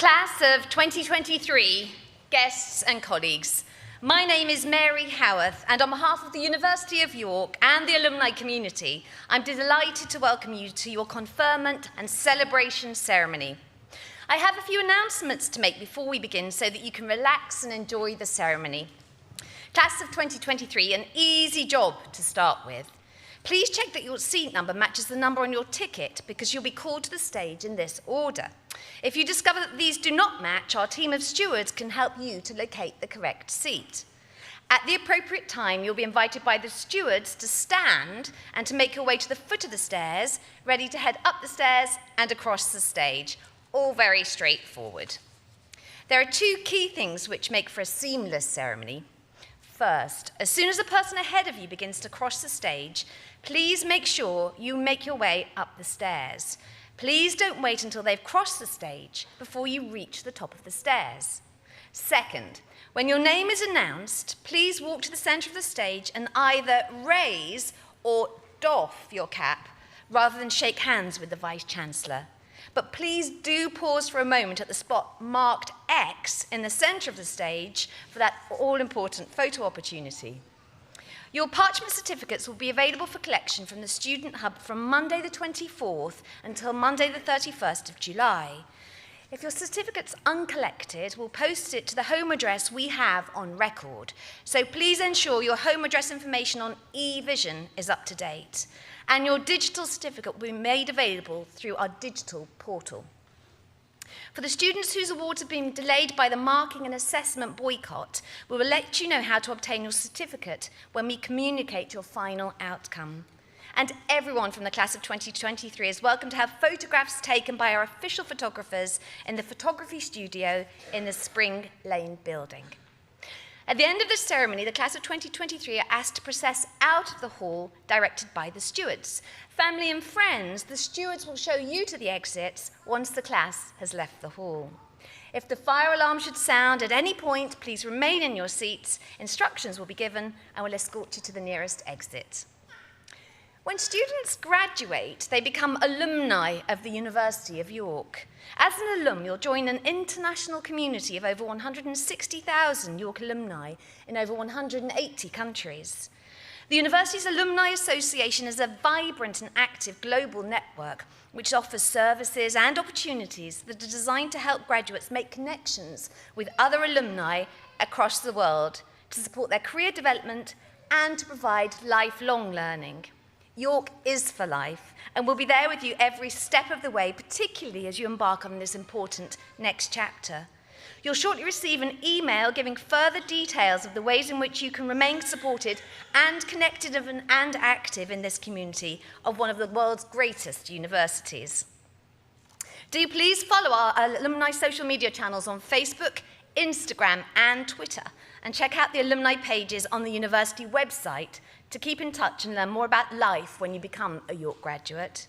Class of 2023, guests and colleagues, my name is Mary Howarth, and on behalf of the University of York and the alumni community, I'm delighted to welcome you to your conferment and celebration ceremony. I have a few announcements to make before we begin so that you can relax and enjoy the ceremony. Class of 2023, an easy job to start with. Please check that your seat number matches the number on your ticket because you'll be called to the stage in this order. If you discover that these do not match, our team of stewards can help you to locate the correct seat. At the appropriate time, you'll be invited by the stewards to stand and to make your way to the foot of the stairs, ready to head up the stairs and across the stage. All very straightforward. There are two key things which make for a seamless ceremony. First, as soon as the person ahead of you begins to cross the stage, please make sure you make your way up the stairs. Please don't wait until they've crossed the stage before you reach the top of the stairs. Second, when your name is announced, please walk to the center of the stage and either raise or doff your cap rather than shake hands with the Vice-Chancellor. But please do pause for a moment at the spot marked X in the center of the stage for that all-important photo opportunity. Your parchment certificates will be available for collection from the Student Hub from Monday the 24th until Monday the 31st of July. If your certificate's uncollected, we'll post it to the home address we have on record. So please ensure your home address information on eVision is up to date. And your digital certificate will be made available through our digital portal. For the students whose awards have been delayed by the marking and assessment boycott, we will let you know how to obtain your certificate when we communicate your final outcome. And everyone from the class of 2023 is welcome to have photographs taken by our official photographers in the photography studio in the Spring Lane building. At the end of the ceremony, the class of 2023 are asked to process out of the hall directed by the stewards. Family and friends, the stewards will show you to the exits once the class has left the hall. If the fire alarm should sound at any point, please remain in your seats. Instructions will be given and will escort you to the nearest exit. When students graduate, they become alumni of the University of York. As an alum, you'll join an international community of over 160,000 York alumni in over 180 countries. The university's Alumni Association is a vibrant and active global network which offers services and opportunities that are designed to help graduates make connections with other alumni across the world to support their career development and to provide lifelong learning. York is for life, and we'll be there with you every step of the way, particularly as you embark on this important next chapter. You'll shortly receive an email giving further details of the ways in which you can remain supported and connected and active in this community of one of the world's greatest universities. Do please follow our alumni social media channels on Facebook, Instagram, and Twitter, and check out the alumni pages on the university website to keep in touch and learn more about life when you become a York graduate.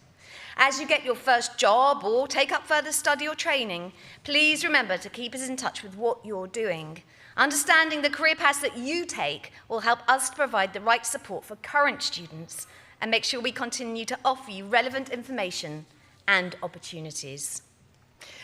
As you get your first job or take up further study or training, please remember to keep us in touch with what you're doing. Understanding the career paths that you take will help us to provide the right support for current students and make sure we continue to offer you relevant information and opportunities.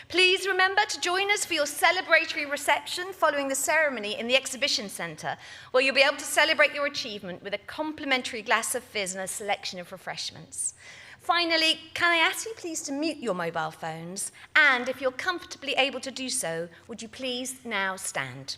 Please remember to join us for your celebratory reception following the ceremony in the Exhibition Centre, where you'll be able to celebrate your achievement with a complimentary glass of fizz and a selection of refreshments. Finally, can I ask you please to mute your mobile phones? And if you're comfortably able to do so, would you please now stand?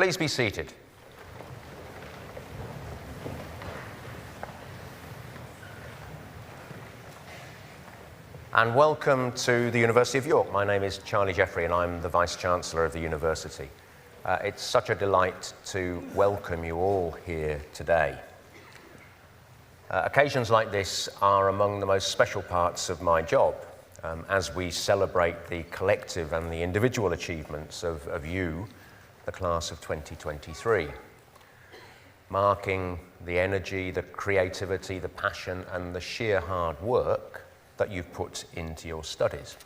Please be seated. And welcome to the University of York. My name is Charlie Jeffrey and I'm the Vice-Chancellor of the University. It's such a delight to welcome you all here today. Occasions like this are among the most special parts of my job as we celebrate the collective and the individual achievements of you, the class of 2023, marking the energy, the creativity, the passion and the sheer hard work that you've put into your studies.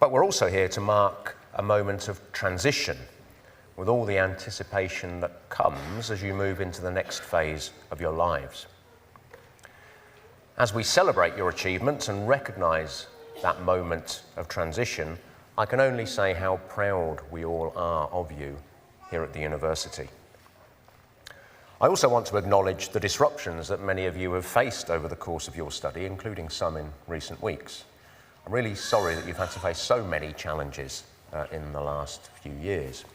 But we're also here to mark a moment of transition with all the anticipation that comes as you move into the next phase of your lives. As we celebrate your achievements and recognise that moment of transition, I can only say how proud we all are of you here at the university. I also want to acknowledge the disruptions that many of you have faced over the course of your study, including some in recent weeks. I'm really sorry that you've had to face so many challenges in the last few years.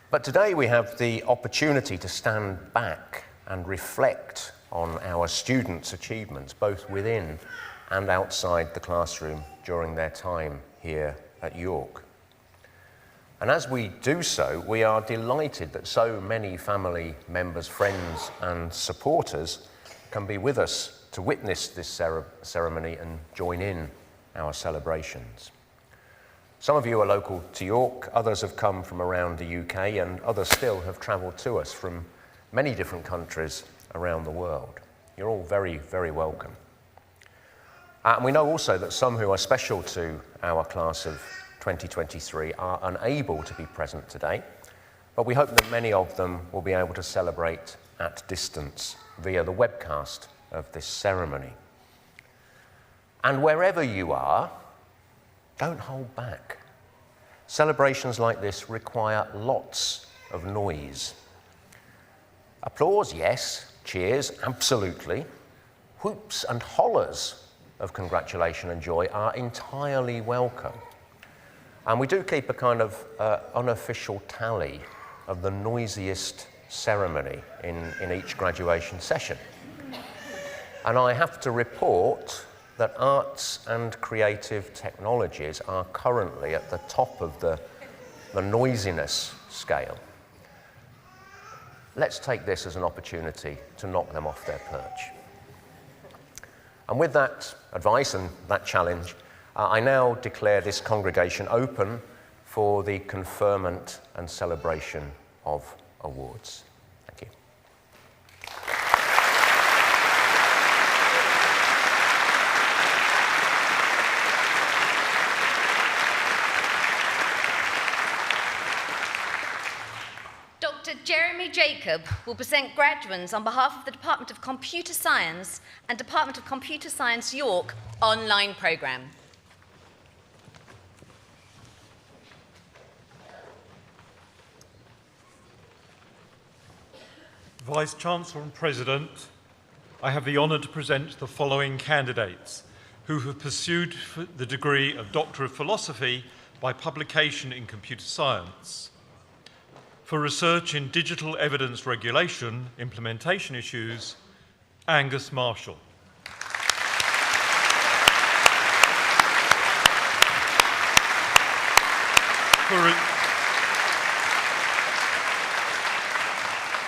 But today we have the opportunity to stand back and reflect on our students' achievements, both within and outside the classroom during their time here at York. And as we do so, we are delighted that so many family members, friends and supporters can be with us to witness this ceremony and join in our celebrations. Some of you are local to York, others have come from around the UK, and others still have travelled to us from many different countries around the world. You're all very, very welcome. And we know also that some who are special to our class of 2023 are unable to be present today, but we hope that many of them will be able to celebrate at distance via the webcast of this ceremony. And wherever you are, don't hold back. Celebrations like this require lots of noise. Applause, yes. Cheers, absolutely. Whoops and hollers of congratulation and joy are entirely welcome. And we do keep a kind of unofficial tally of the noisiest ceremony in each graduation session. And I have to report that arts and creative technologies are currently at the top of the noisiness scale. Let's take this as an opportunity to knock them off their perch. And with that advice and that challenge, I now declare this congregation open for the conferment and celebration of awards. Thank you. Dr. Jeremy Jacob will present graduands on behalf of the Department of Computer Science and Department of Computer Science York online programme. Vice-Chancellor and President, I have the honour to present the following candidates who have pursued the degree of Doctor of Philosophy by publication in Computer Science. For research in digital evidence regulation, implementation issues, Angus Marshall.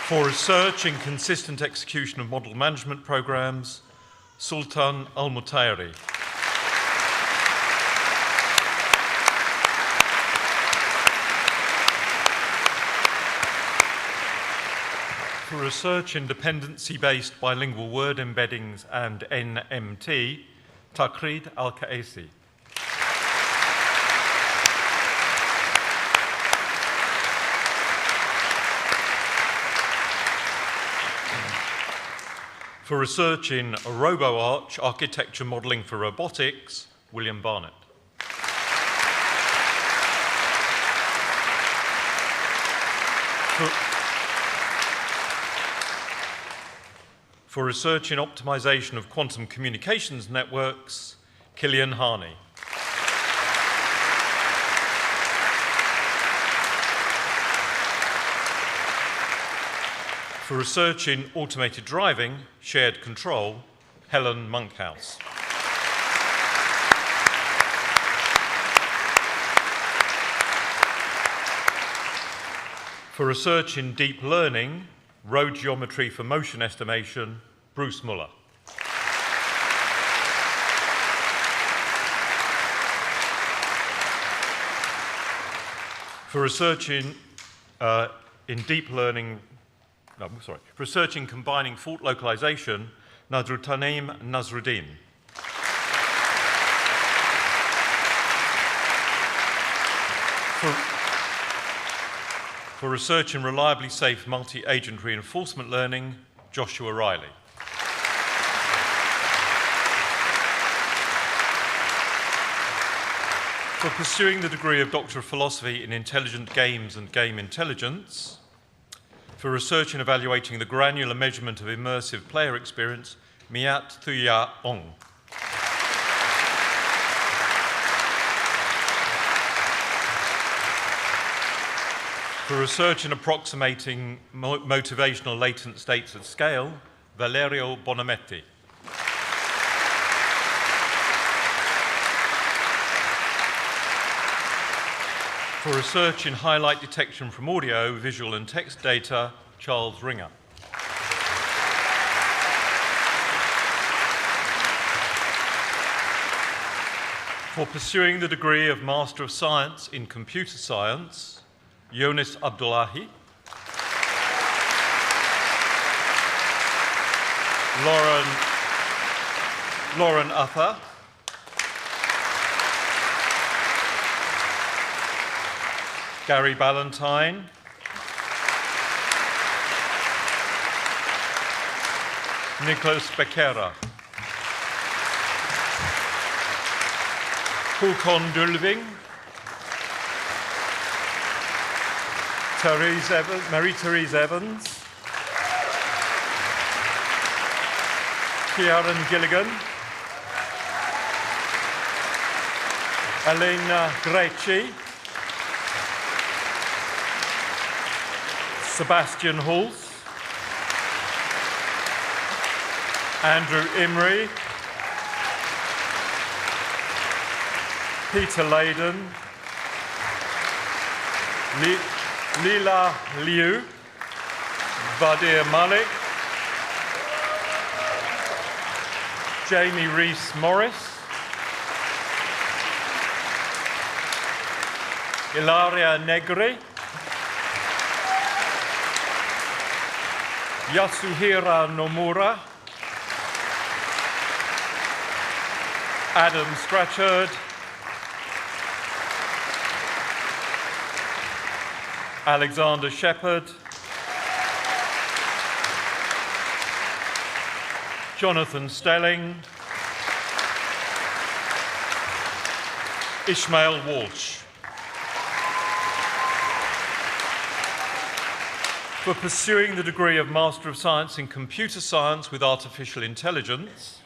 For research in consistent execution of model management programs, Sultan Al-Mutairi. For research in dependency-based bilingual word embeddings and NMT, Taqreed Al-Kaisi. For research in RoboArch, architecture modelling for robotics, William Barnett. For research in optimization of quantum communications networks, Killian Harney. For research in automated driving, shared control, Helen Monkhouse. For research in deep learning, road geometry for motion estimation, Bruce Muller. For research in deep learning, for research in combining fault localization, Nadrutanim Nasruddin. For research in reliably safe multi-agent reinforcement learning, Joshua Riley. For pursuing the degree of Doctor of Philosophy in Intelligent Games and Game Intelligence. For research in evaluating the granular measurement of immersive player experience, Miat Thuya Ong. For research in approximating motivational latent states at scale, Valerio Bonametti. For research in highlight detection from audio, visual and text data, Charles Ringer. For pursuing the degree of Master of Science in Computer Science, Yonis Abdullahi. Lauren Uther. Gary Ballantyne. Nicholas Becerra. Håkon Dulving. Marie-Therese Evans. Kieran Gilligan. Elena Greci. Sebastian Hulse. Andrew Imrie. Peter Layden. Leela Liu. Vadir Malik. Jamie Rees-Morris. Ilaria Negri. Yasuhira Nomura. Adam Scratchard. Alexander Shepherd. Jonathan Stelling. Ishmael Walsh. For pursuing the degree of Master of Science in Computer Science with Artificial Intelligence,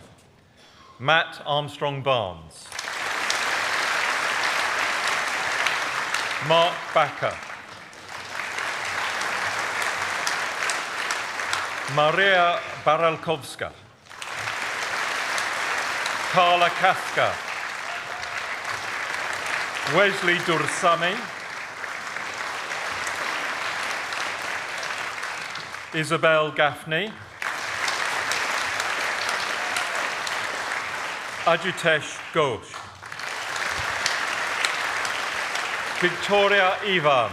Matt Armstrong Barnes. Mark Backer. Maria Baralkowska. Carla Kaska. Wesley Dursami. Isabel Gaffney. Ajitesh Ghosh. Victoria Ivan.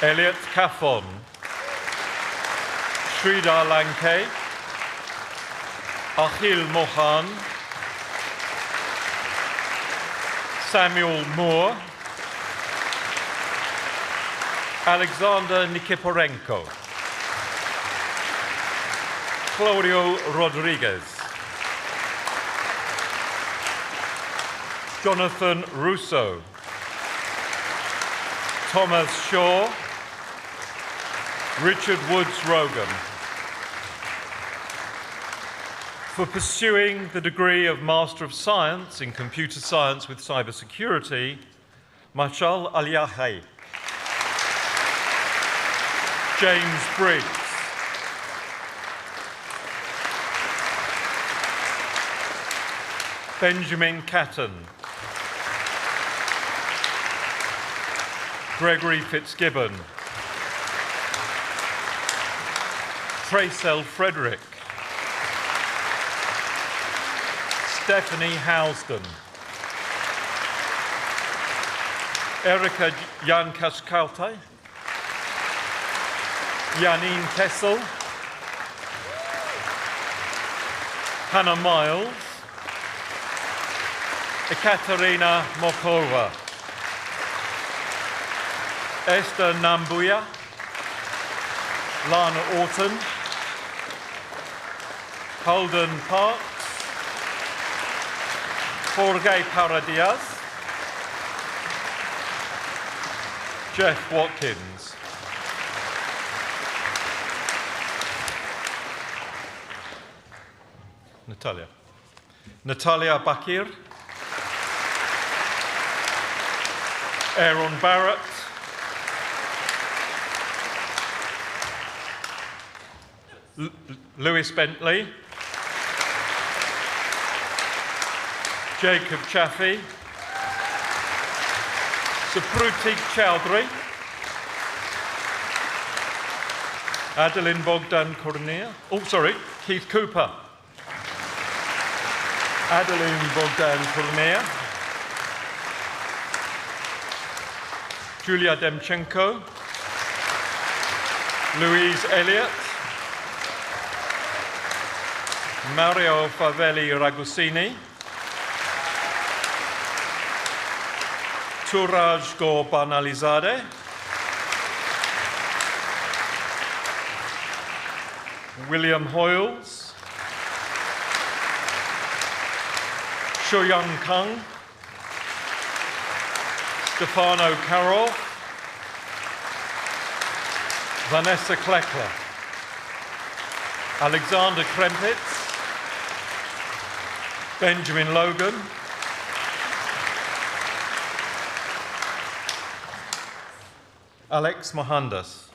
Elliot Caffon. Sridhar Lanke. Achil Mohan. Samuel Moore. Alexander Nikiforenko. Claudio Rodriguez. Jonathan Russo. Thomas Shaw. Richard Woods Rogan. For pursuing the degree of Master of Science in Computer Science with Cybersecurity, Mashal Aliyahi. James Briggs. Benjamin Catton. Gregory Fitzgibbon. Tracel Frederick. Stephanie Housden. Erika Jankaskaute. Janine Kessel. Hannah Miles. Ekaterina Mokova. Esther Nambuya. Lana Orton. Holden Parks. Jorge Paradias. Jeff Watkins. Natalia Bakir. Aaron Barrett. Lewis Bentley. Jacob Chaffee. Saprutik Chowdhury. Adeline Bogdan Cornea. Keith Cooper. Adeline Bogdan Cornea. Julia Demchenko. Louise Elliott. Mario Favelli Ragusini. Turaj Gorbanalizade. William Hoyles. Shoyoung Kung. Stefano Carroll. Vanessa Kleckler. Alexander Krempitz. Benjamin Logan. Alex Mohandas.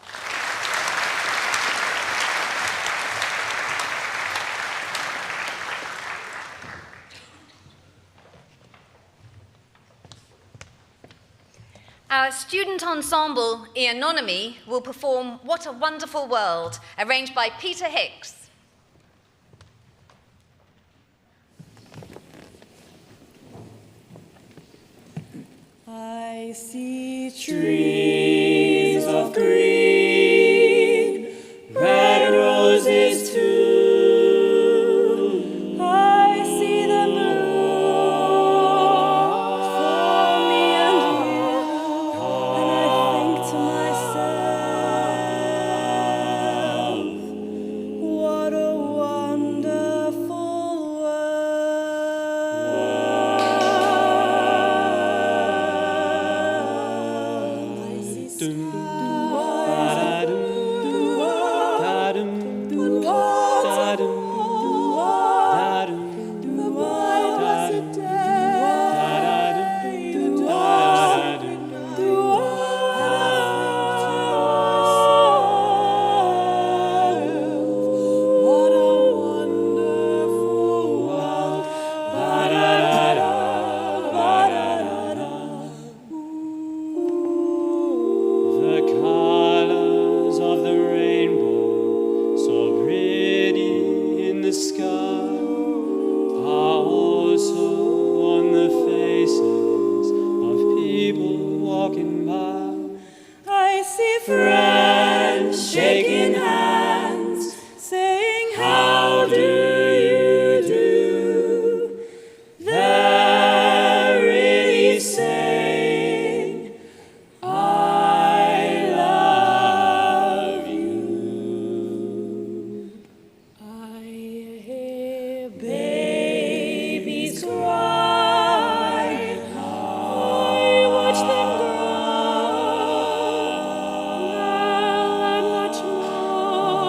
Our student ensemble, Eonomy, will perform What a Wonderful World, arranged by Peter Hicks. I see trees of green, red roses too. I see them bloom for me and you, and I think to myself, what a wonderful world. I see skies of blue, and clouds of white, the white blessed day, the dark night, the what a wonderful world. Ba-da-da-da, ba-da-da-da. The colors of the rainbow, so pretty in the sky, are also on the faces of people walking by. I see friends shaking hands, saying, how do you do? They're really saying, I love you. I hear babies cry. I watch them grow. Now and much more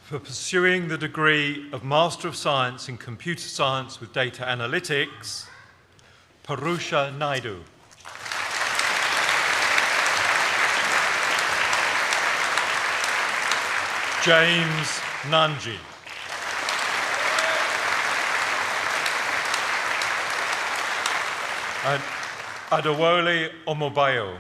For pursuing the degree of Master of Science in Computer Science with Data Analytics, Parusha Naidu. James Nanji. And Adewole Omobayo.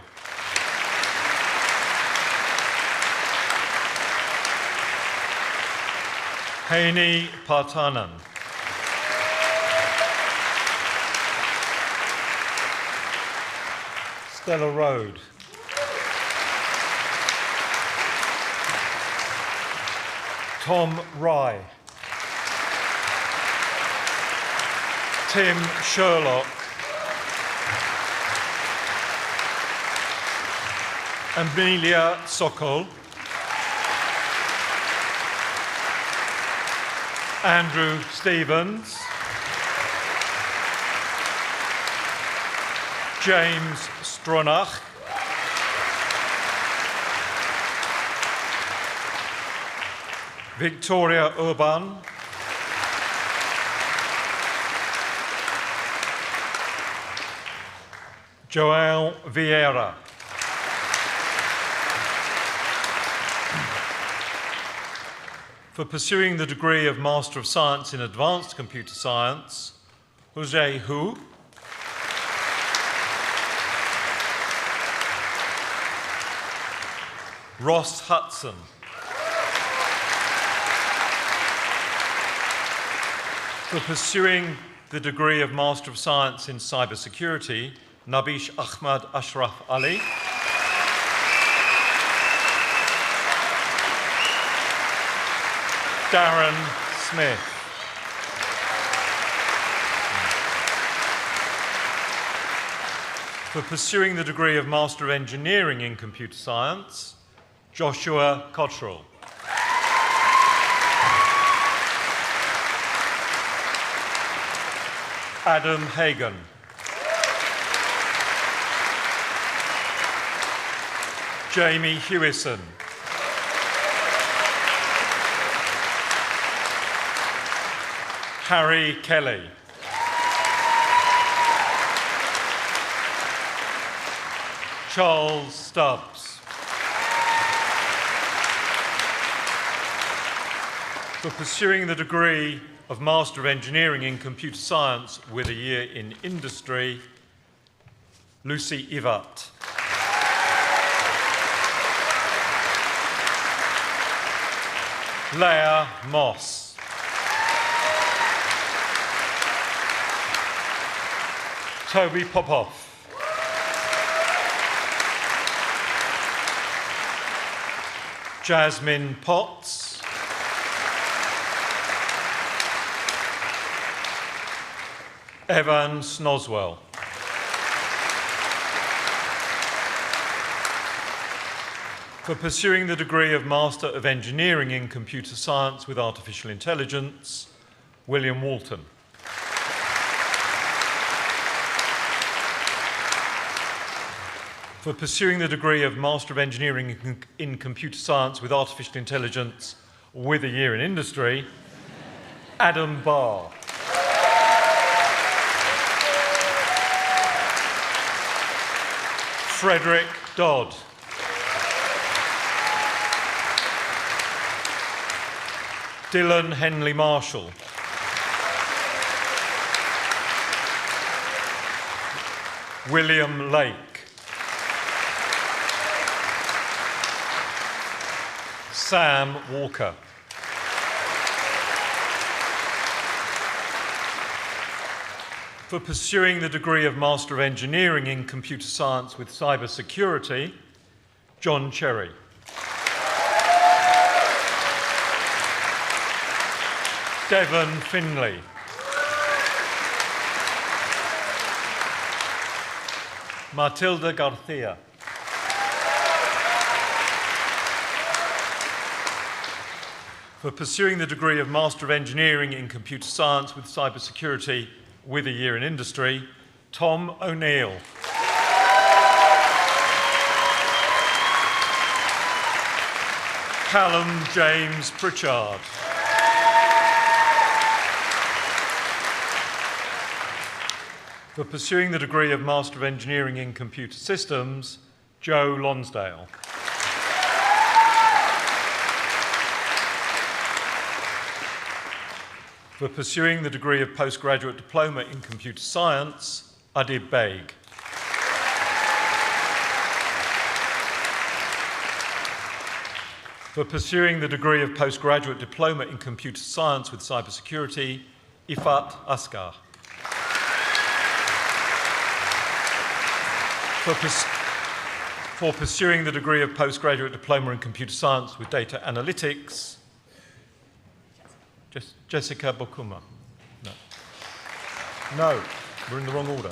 Haney Partanan. Stella Road. Tom Rye. Tim Sherlock. Amelia Sokol. Andrew Stevens. James Stronach. Victoria Urban. João Vieira. For pursuing the degree of Master of Science in Advanced Computer Science, Jose Hu. Ross Hudson. For pursuing the degree of Master of Science in Cybersecurity, Nabish Ahmad Ashraf Ali. Darren Smith. For pursuing the degree of Master of Engineering in Computer Science, Joshua Cottrell. Adam Hagan. Jamie Hewison. Harry Kelly. Charles Stubbs. For pursuing the degree of Master of Engineering in Computer Science with a year in Industry, Lucy Ivat. Leah Moss. Toby Popoff. Jasmine Potts. Evan Snoswell. For pursuing the degree of Master of Engineering in Computer Science with Artificial Intelligence, William Walton. For pursuing the degree of Master of Engineering in Computer Science with Artificial Intelligence with a year in Industry, Adam Barr. Frederick Dodd. Dylan Henley Marshall. William Lake. Sam Walker. For pursuing the degree of Master of Engineering in Computer Science with Cybersecurity, John Cherry. Devon Finley. Matilda Garcia. For pursuing the degree of Master of Engineering in Computer Science with Cybersecurity with a year in Industry, Tom O'Neill. Callum James Pritchard. For pursuing the degree of Master of Engineering in Computer Systems, Joe Lonsdale. For pursuing the degree of Postgraduate Diploma in Computer Science, Adib Baig. For pursuing the degree of Postgraduate Diploma in Computer Science with Cybersecurity, Ifat Asghar. For pursuing the degree of Postgraduate Diploma in Computer Science with Data Analytics, Jessica Bokuma. No, we're in the wrong order.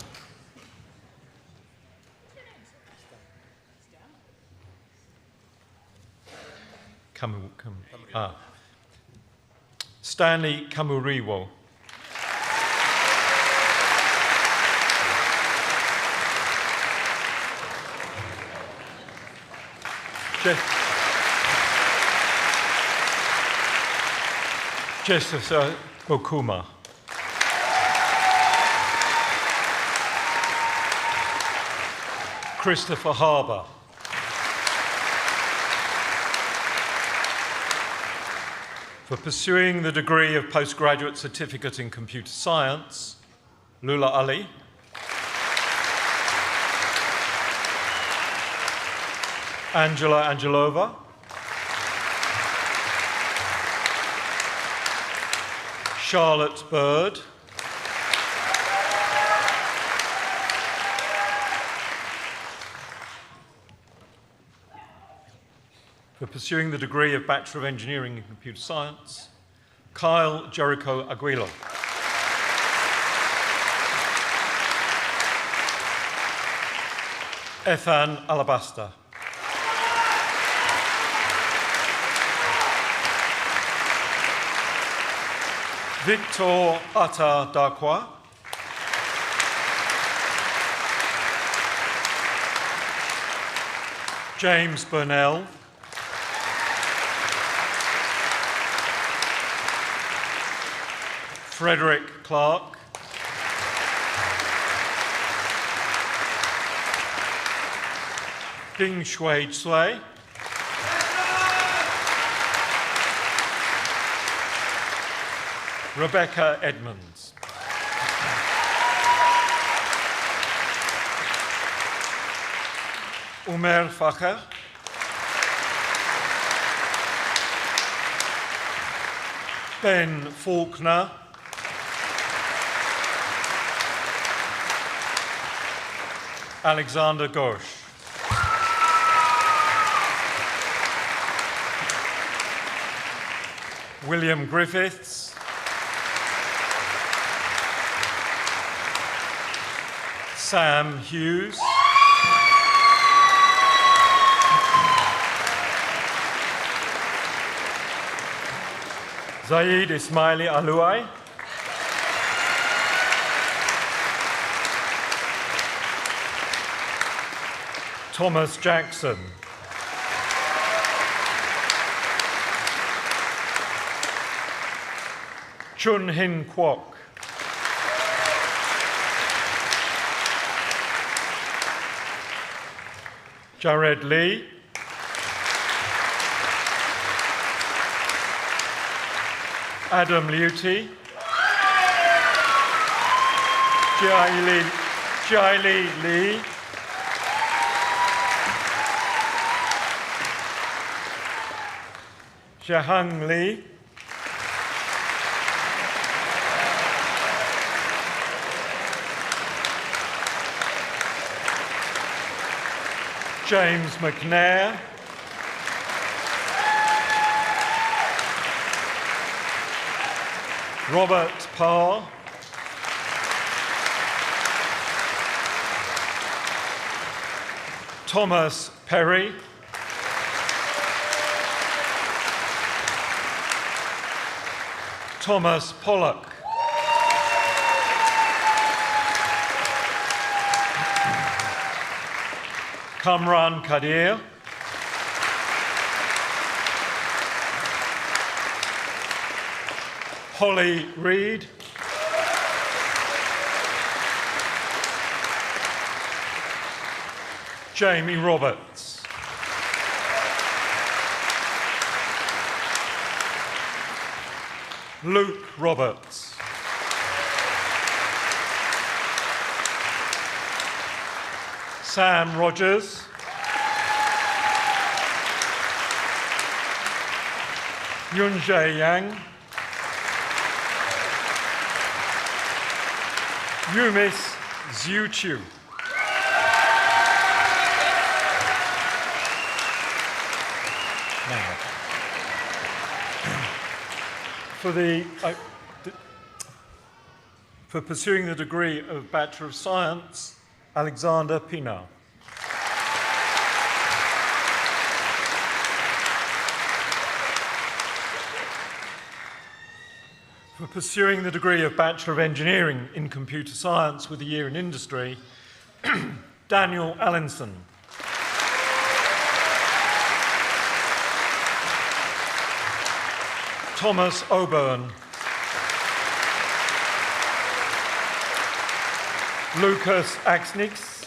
Stanley Kamuriwo. Jessica Bokuma. Christopher Harbour. For pursuing the degree of Postgraduate Certificate in Computer Science, Lula Ali. Angela Angelova. Charlotte Bird. For pursuing the degree of Bachelor of Engineering in Computer Science, Kyle Jericho Aguilo. Ethan Alabaster. Victor Atta Darkwa. James Burnell. Frederick Clark. Ding Shui Tsui. Rebecca Edmonds. Umer Fakhr. Ben Faulkner. Alexander Ghosh. William Griffiths. Sam Hughes. Zaid Ismaili Alouai. Thomas Jackson. Chun Hin Kwok. Jared Lee. Adam Liuti. Jai Lee. Jahang Lee. James McNair. Robert Parr. Thomas Perry. Thomas Pollock. Kamran Kadir. Holly Reid. Jamie Roberts. Luke Roberts. Sam Rogers. Yunjae Yang. Yumis Zhu Chu. Now, for pursuing the degree of Bachelor of Science, Alexander Pina. For pursuing the degree of Bachelor of Engineering in Computer Science with a year in industry, Daniel Allinson. Thomas Obern. Lucas Axnix.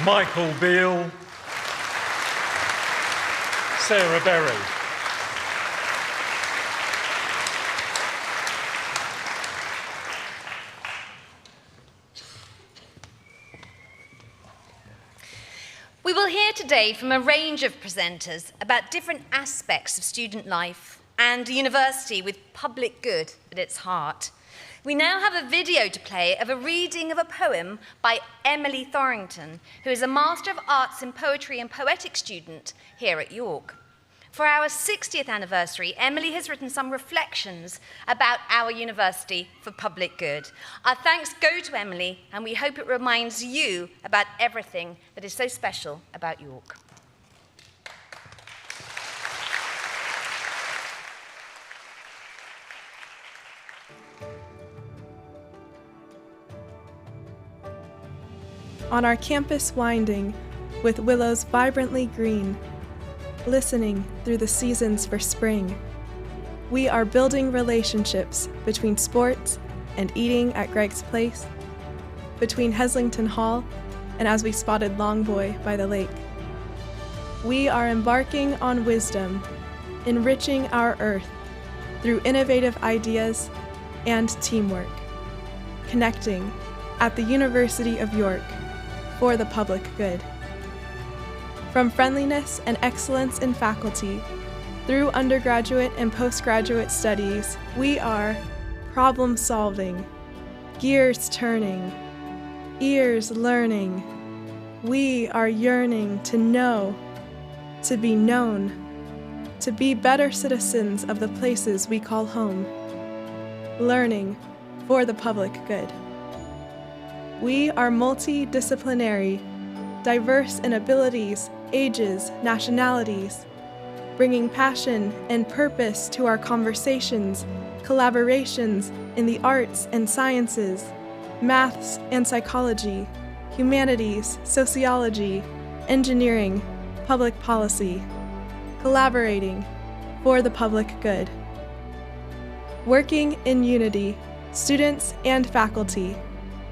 Michael Beale. Sarah Berry. We will hear today from a range of presenters about different aspects of student life and a university with public good at its heart. We now have a video to play of a reading of a poem by Emily Thorrington, who is a Master of Arts in Poetry and Poetic student here at York. For our 60th anniversary, Emily has written some reflections about our university for public good. Our thanks go to Emily, and we hope it reminds you about everything that is so special about York. On our campus winding, with willows vibrantly green, listening through the seasons for spring, we are building relationships between sports and eating at Greg's Place, between Heslington Hall and as we spotted Longboy by the lake. We are embarking on wisdom, enriching our earth through innovative ideas and teamwork, connecting at the University of York for the public good. From friendliness and excellence in faculty, through undergraduate and postgraduate studies, we are problem solving, gears turning, ears learning. We are yearning to know, to be known, to be better citizens of the places we call home, learning for the public good. We are multidisciplinary, diverse in abilities, ages, nationalities, bringing passion and purpose to our conversations, collaborations in the arts and sciences, maths and psychology, humanities, sociology, engineering, public policy, collaborating for the public good. Working in unity, students and faculty,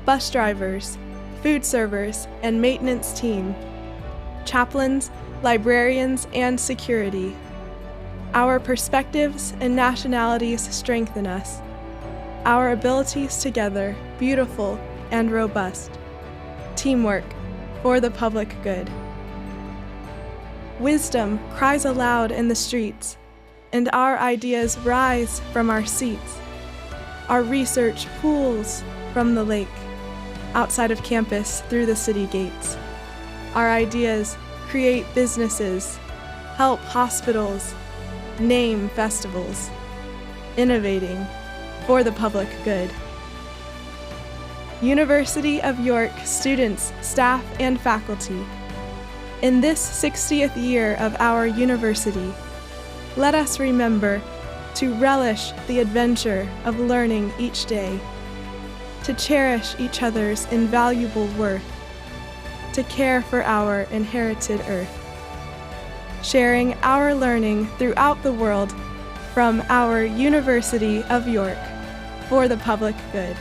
bus drivers, food servers and maintenance team, chaplains, librarians, and security. Our perspectives and nationalities strengthen us. Our abilities together, beautiful and robust. Teamwork for the public good. Wisdom cries aloud in the streets, and our ideas rise from our seats. Our research pools from the lake, outside of campus through the city gates. Our ideas create businesses, help hospitals, name festivals, innovating for the public good. University of York students, staff, and faculty, in this 60th year of our university, let us remember to relish the adventure of learning each day, to cherish each other's invaluable worth, to care for our inherited earth. sharing our learning throughout the world from our University of York for the public good.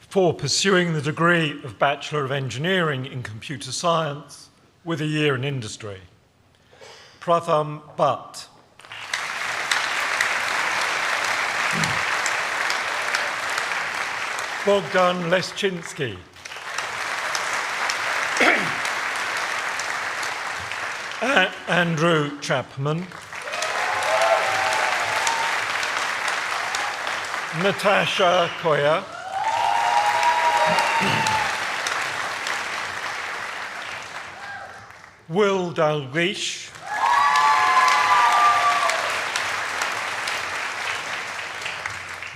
For pursuing the degree of Bachelor of Engineering in Computer Science with a year in industry. Pratham Bhatt. Bogdan Leschinski. Andrew Chapman. Natasha Koya. Will Dalglish.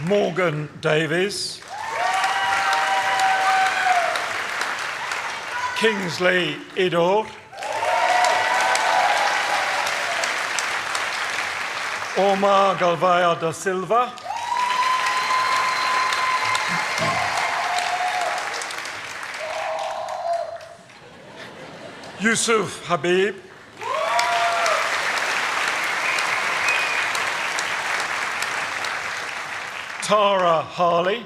Morgan Davies. Kingsley Idor. Omar Galvaya da Silva. Yusuf Habib. Tara Harley.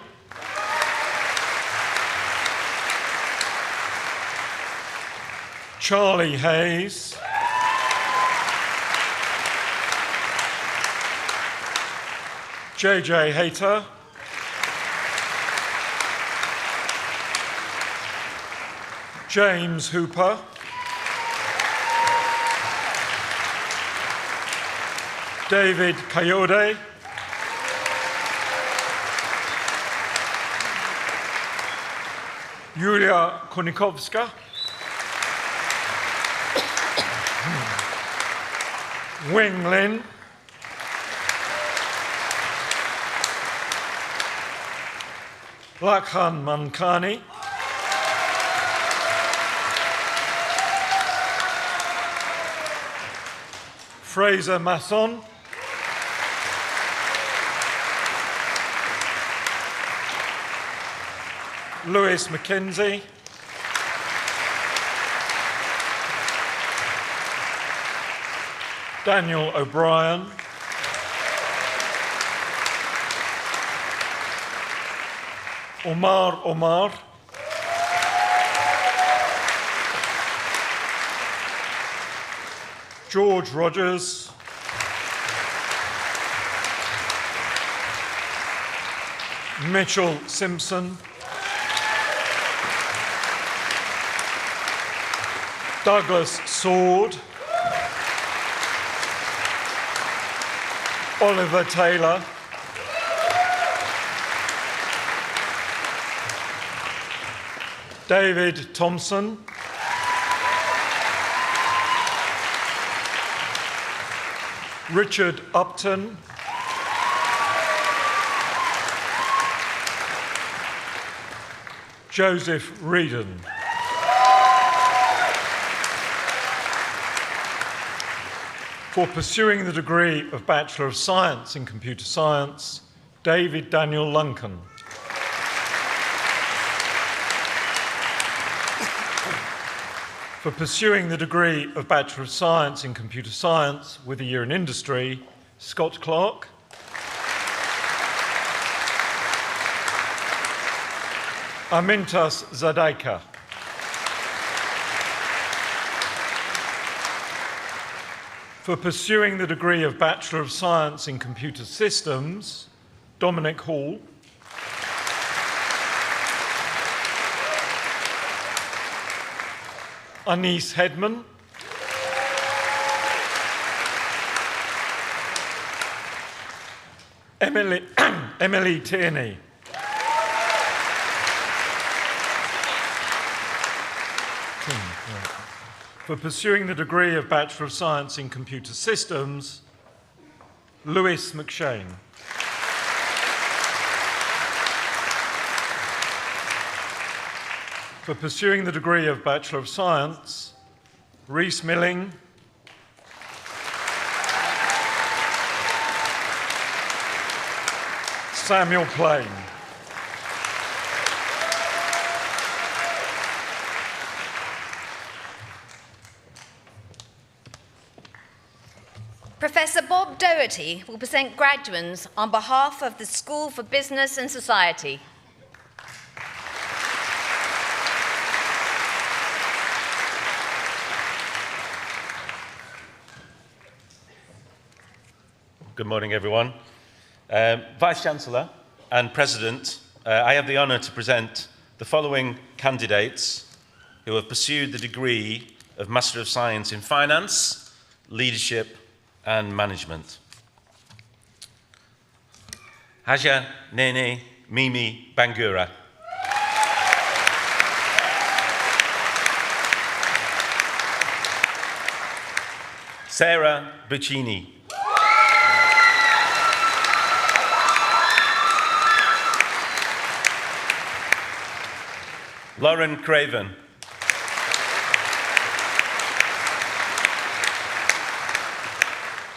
Charlie Hayes. JJ Hayter. James Hooper. David Kayode. Yulia Konikovska. Wing Lin. Lakhan Mankani. Fraser Masson. Lewis McKenzie. Daniel O'Brien. Omar. George Rogers. Mitchell Simpson. Douglas Sword. Oliver Taylor. David Thompson. Richard Upton. Joseph Reedon. For pursuing the degree of Bachelor of Science in Computer Science, David Daniel Lunken. For pursuing the degree of Bachelor of Science in Computer Science with a year in industry, Scott Clark. Amintas Zadaika. For pursuing the degree of Bachelor of Science in Computer Systems, Dominic Hall. Anise Hedman. Emily Tierney. For pursuing the degree of Bachelor of Science in Computer Systems, Lewis McShane. For pursuing the degree of Bachelor of Science, Rhys Milling. Samuel Plain. Professor Bob Doherty will present graduands on behalf of the School for Business and Society. Good morning, everyone. Vice-Chancellor and President, I have the honour to present the following candidates who have pursued the degree of Master of Science in Finance, Leadership and Management. Haja Nene Mimi Bangura. Sarah Buccini. Lauren Craven.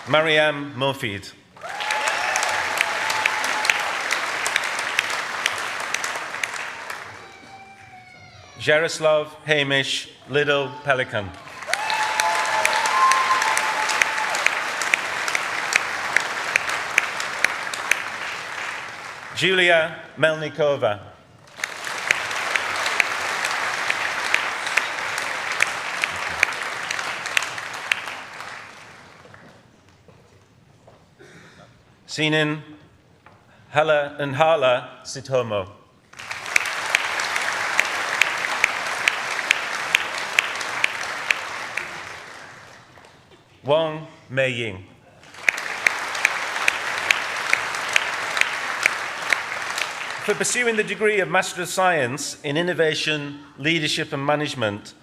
Mariam Mofid. Jaroslav Hamish Little Pelican. Julia Melnikova. Sinin Hala and Hala Sitomo. Wang Meiying. For pursuing the degree of Master of Science in Innovation, Leadership and Management,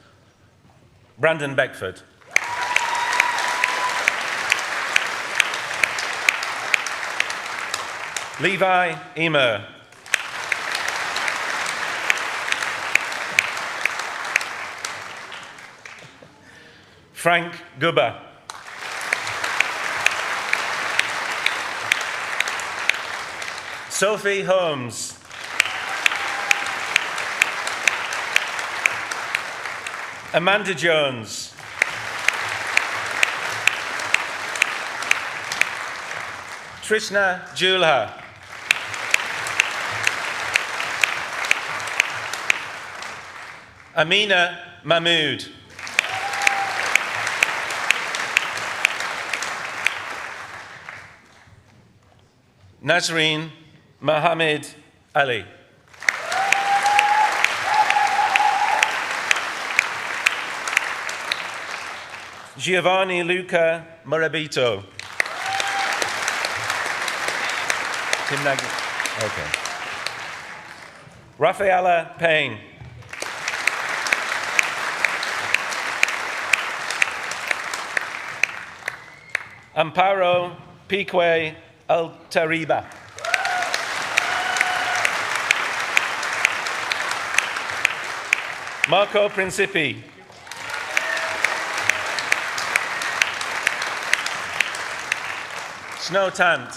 Brandon Beckford. Levi Emer. Frank Gubba. Sophie Holmes. Amanda Jones. Trishna Julha. Amina Mahmood. Nazreen Mohammed Ali. Giovanni Luca Morabito. Tim Nagy. Okay. Rafaela Payne. Amparo Pique Altariba. Marco Principi. Snow Tant.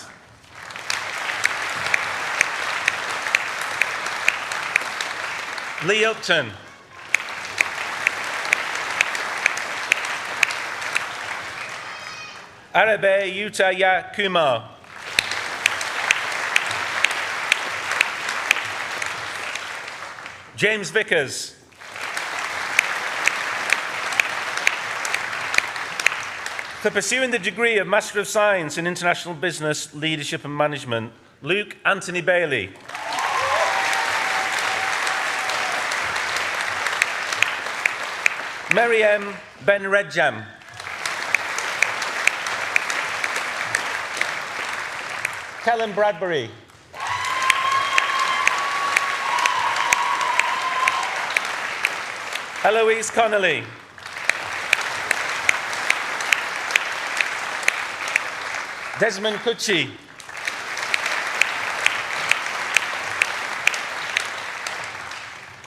Lee Upton. Arabe Utaya Kumar. James Vickers. For pursuing the degree of Master of Science in International Business, Leadership and Management, Luke Anthony Bailey. Maryam Ben-Redjam. Kellen Bradbury. Eloise Connolly. Desmond Cucci.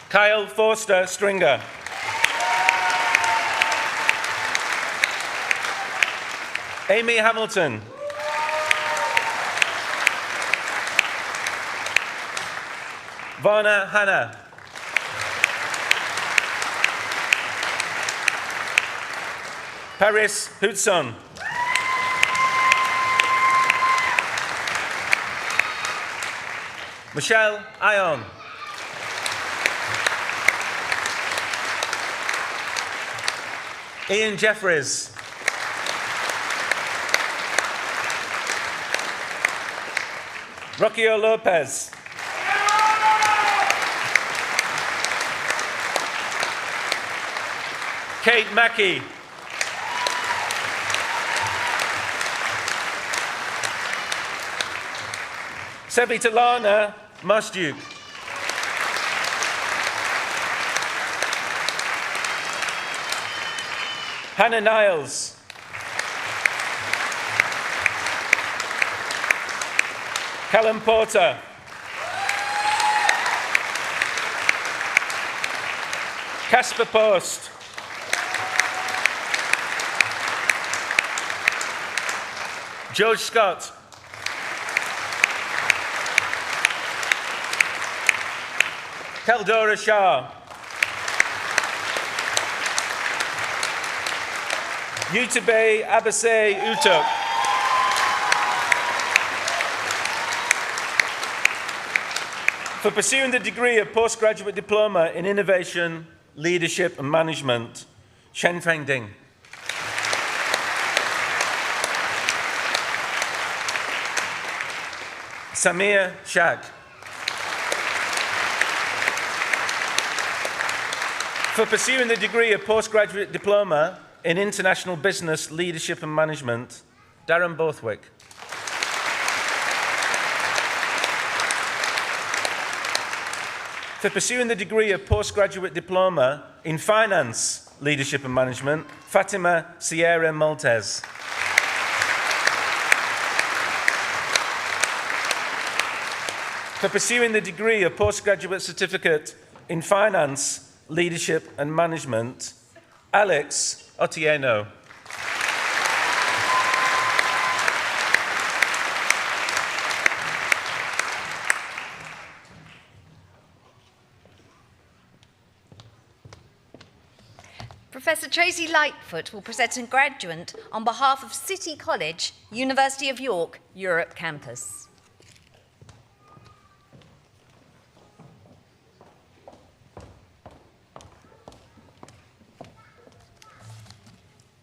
Kyle Forster Stringer. Amy Hamilton. Varna Hanna. Paris Hudson. Michelle Ion. Ian Jeffries. Rocio Lopez. Kate Mackey. Sebi Talana Masjuk. Hannah Niles. Callum Porter. Casper Post. George Scott. Keldora Shah. Yutabe Abase Utuk. For pursuing the degree of postgraduate diploma in innovation, leadership and management, Shen Feng Ding. Samir Shag. For pursuing the degree of postgraduate diploma in international business, leadership and management, Darren Borthwick. For pursuing the degree of postgraduate diploma in finance, leadership and management, Fatima Sierra Maltez. For pursuing the degree of postgraduate certificate in finance, leadership and management, Alex Otieno. Professor Tracy Lightfoot will present a graduand on behalf of City College, University of York, Europe Campus.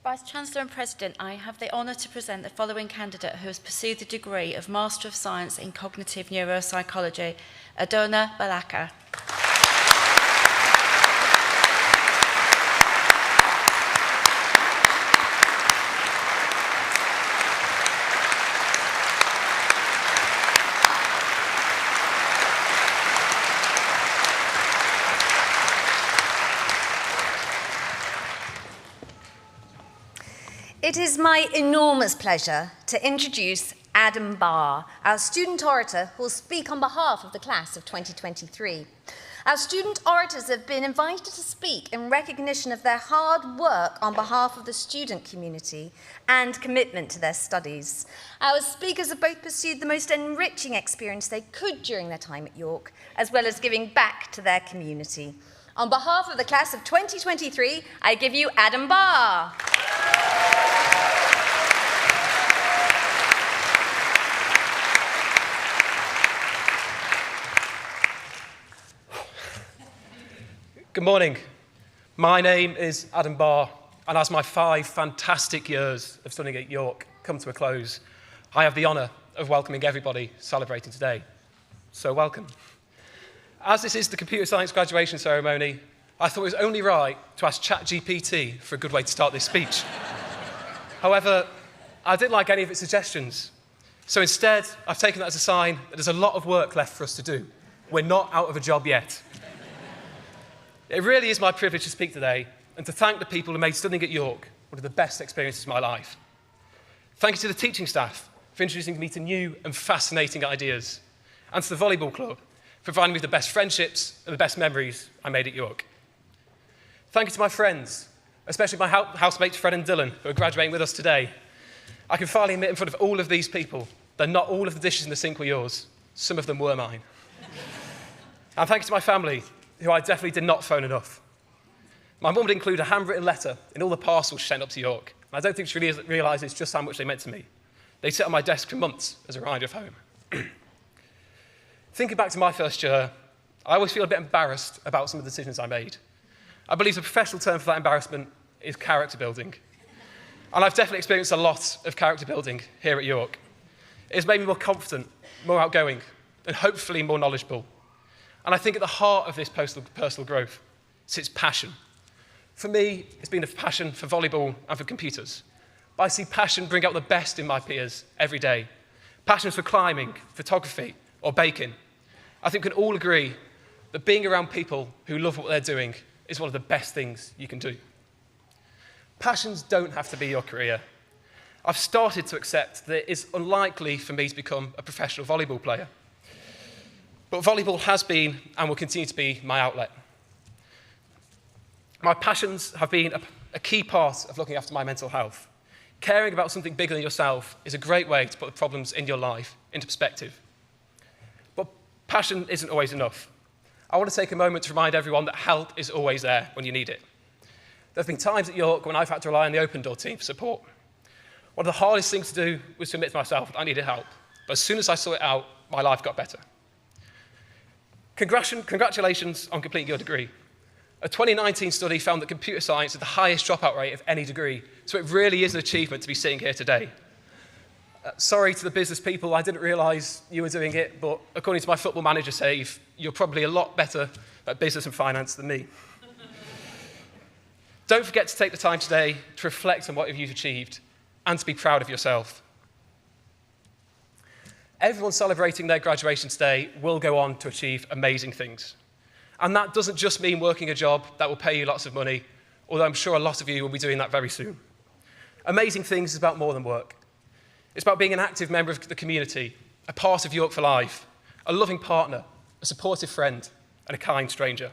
Vice-Chancellor and President, I have the honour to present the following candidate who has pursued the degree of Master of Science in Cognitive Neuropsychology, Adona Balaka. It is my enormous pleasure to introduce Adam Barr, our student orator who will speak on behalf of the class of 2023. Our student orators have been invited to speak in recognition of their hard work on behalf of the student community and commitment to their studies. Our speakers have both pursued the most enriching experience they could during their time at York, as well as giving back to their community. On behalf of the class of 2023, I give you Adam Barr. Good morning. My name is Adam Barr, and as my 5 fantastic years of studying at York come to a close, I have the honour of welcoming everybody celebrating today. So welcome. As this is the computer science graduation ceremony, I thought it was only right to ask ChatGPT for a good way to start this speech. However, I didn't like any of its suggestions. So instead, I've taken that as a sign that there's a lot of work left for us to do. We're not out of a job yet. It really is my privilege to speak today and to thank the people who made studying at York one of the best experiences of my life. Thank you to the teaching staff for introducing me to new and fascinating ideas, and to the volleyball club for providing me with the best friendships and the best memories I made at York. Thank you to my friends, especially my housemates Fred and Dylan, who are graduating with us today. I can finally admit in front of all of these people that not all of the dishes in the sink were yours. Some of them were mine. And thank you to my family, who I definitely did not phone enough. My mum would include a handwritten letter in all the parcels she sent up to York. And I don't think she really realises just how much they meant to me. They'd sit on my desk for months as a reminder of home. Thinking back to my first year, I always feel a bit embarrassed about some of the decisions I made. I believe the professional term for that embarrassment is character building. And I've definitely experienced a lot of character building here at York. It's made me more confident, more outgoing, and hopefully more knowledgeable. And I think at the heart of this personal growth sits passion. For me, it's been a passion for volleyball and for computers. But I see passion bring out the best in my peers every day. Passions for climbing, photography, or baking. I think we can all agree that being around people who love what they're doing is one of the best things you can do. Passions don't have to be your career. I've started to accept that it's unlikely for me to become a professional volleyball player. But volleyball has been and will continue to be my outlet. My passions have been a key part of looking after my mental health. Caring about something bigger than yourself is a great way to put the problems in your life into perspective. But passion isn't always enough. I want to take a moment to remind everyone that help is always there when you need it. There have been times at York when I've had to rely on the Open Door team for support. One of the hardest things to do was to admit to myself that I needed help. But as soon as I saw it out, my life got better. Congratulations on completing your degree. A 2019 study found that computer science had the highest dropout rate of any degree, so it really is an achievement to be sitting here today. Sorry to the business people, I didn't realise you were doing it, but according to my football manager Save, you're probably a lot better at business and finance than me. Don't forget to take the time today to reflect on what you've achieved and to be proud of yourself. Everyone celebrating their graduation today will go on to achieve amazing things. And that doesn't just mean working a job that will pay you lots of money, although I'm sure a lot of you will be doing that very soon. Amazing things is about more than work. It's about being an active member of the community, a part of York for Life, a loving partner, a supportive friend, and a kind stranger.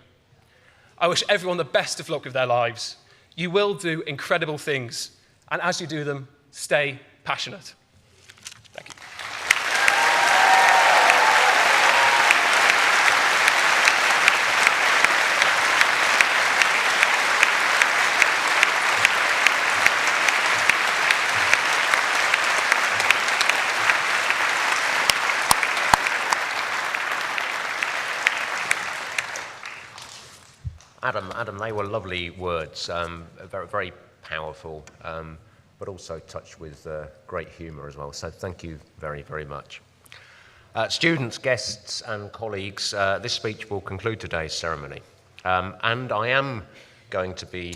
I wish everyone the best of luck with their lives. You will do incredible things, and as you do them, stay passionate. Thank you. Adam, they were lovely words, very, very powerful, but also touched with great humour as well. So thank you very, very much. Students, guests and colleagues, this speech will conclude today's ceremony. And I am going to be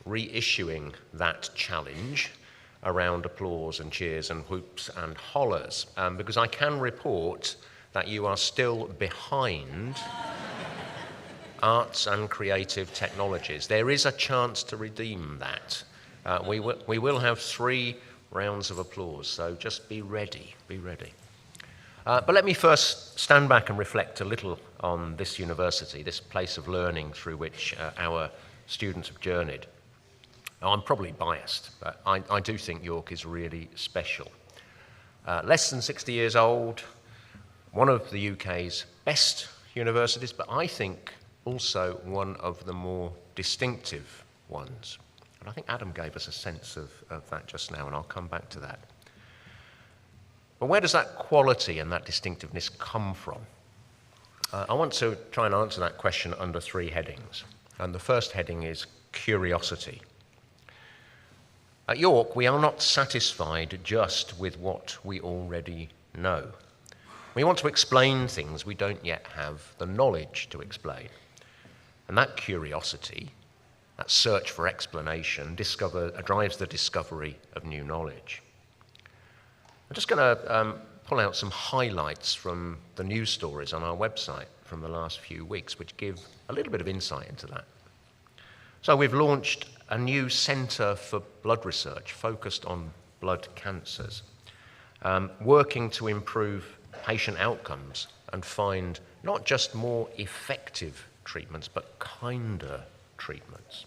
reissuing that challenge around applause and cheers and whoops and hollers, because I can report that you are still behind arts and creative technologies. There is a chance to redeem that. We will have 3 rounds of applause, so just be ready, be ready. But let me first stand back and reflect a little on this university, this place of learning through which our students have journeyed. Now, I'm probably biased, but I do think York is really special. Less than 60 years old, one of the UK's best universities, but I think also one of the more distinctive ones. And I think Adam gave us a sense of that just now, and I'll come back to that. But where does that quality and that distinctiveness come from? I want to try and answer that question under 3 headings. And the first heading is curiosity. At York, we are not satisfied just with what we already know. We want to explain things we don't yet have the knowledge to explain. And that curiosity, that search for explanation, drives the discovery of new knowledge. I'm just going to pull out some highlights from the news stories on our website from the last few weeks, which give a little bit of insight into that. So we've launched a new centre for blood research focused on blood cancers. working to improve patient outcomes and find not just more effective treatments, but kinder treatments.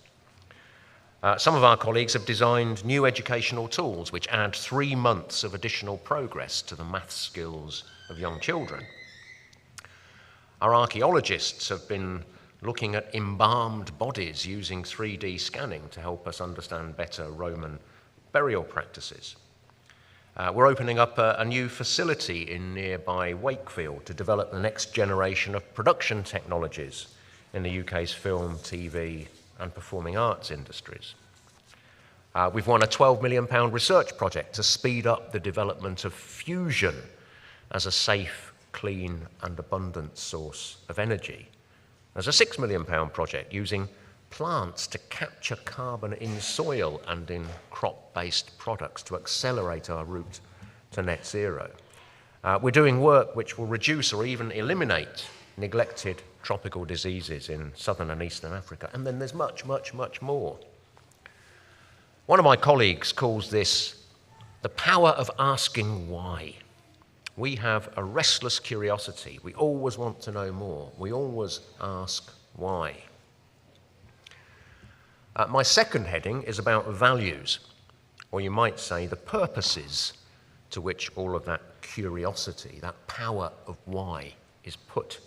Some of our colleagues have designed new educational tools which add 3 months of additional progress to the maths skills of young children. Our archaeologists have been looking at embalmed bodies using 3D scanning to help us understand better Roman burial practices. We're opening up a new facility in nearby Wakefield to develop the next generation of production technologies in the UK's film, TV, and performing arts industries. We've won a £12 million research project to speed up the development of fusion as a safe, clean, and abundant source of energy. There's a £6 million project using plants to capture carbon in soil and in crop-based products to accelerate our route to net zero. We're doing work which will reduce or even eliminate neglected tropical diseases in southern and eastern Africa. And then there's much, much, much more. One of my colleagues calls this the power of asking why. We have a restless curiosity. We always want to know more. We always ask why. My second heading is about values, or you might say the purposes to which all of that curiosity, that power of why, is put.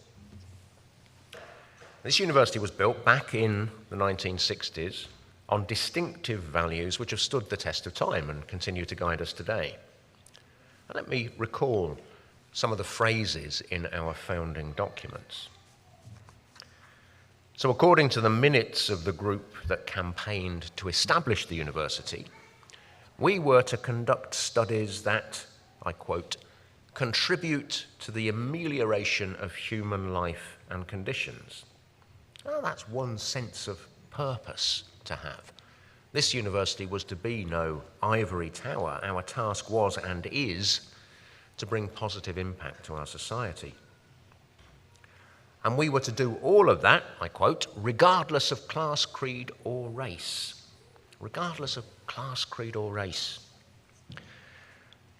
This university was built back in the 1960s on distinctive values which have stood the test of time and continue to guide us today. And let me recall some of the phrases in our founding documents. So according to the minutes of the group that campaigned to establish the university, we were to conduct studies that, I quote, contribute to the amelioration of human life and conditions. Well, that's one sense of purpose to have. This university was to be no ivory tower. Our task was and is to bring positive impact to our society. And we were to do all of that, I quote, regardless of class, creed, or race. Regardless of class, creed, or race.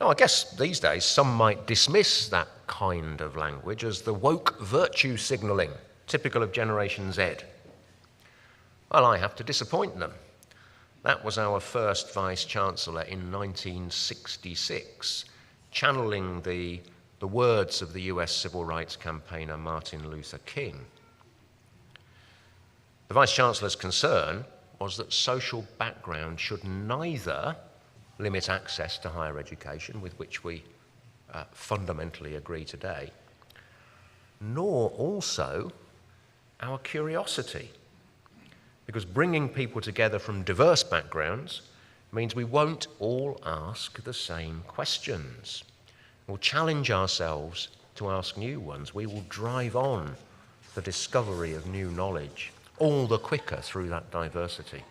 Now, I guess these days some might dismiss that kind of language as the woke virtue signalling typical of Generation Z. Well, I have to disappoint them. That was our first Vice-Chancellor in 1966, channeling the words of the US civil rights campaigner Martin Luther King. The Vice-Chancellor's concern was that social background should neither limit access to higher education, with which we fundamentally agree today, nor also our curiosity. Because bringing people together from diverse backgrounds means we won't all ask the same questions. We'll challenge ourselves to ask new ones. We will drive on the discovery of new knowledge all the quicker through that diversity.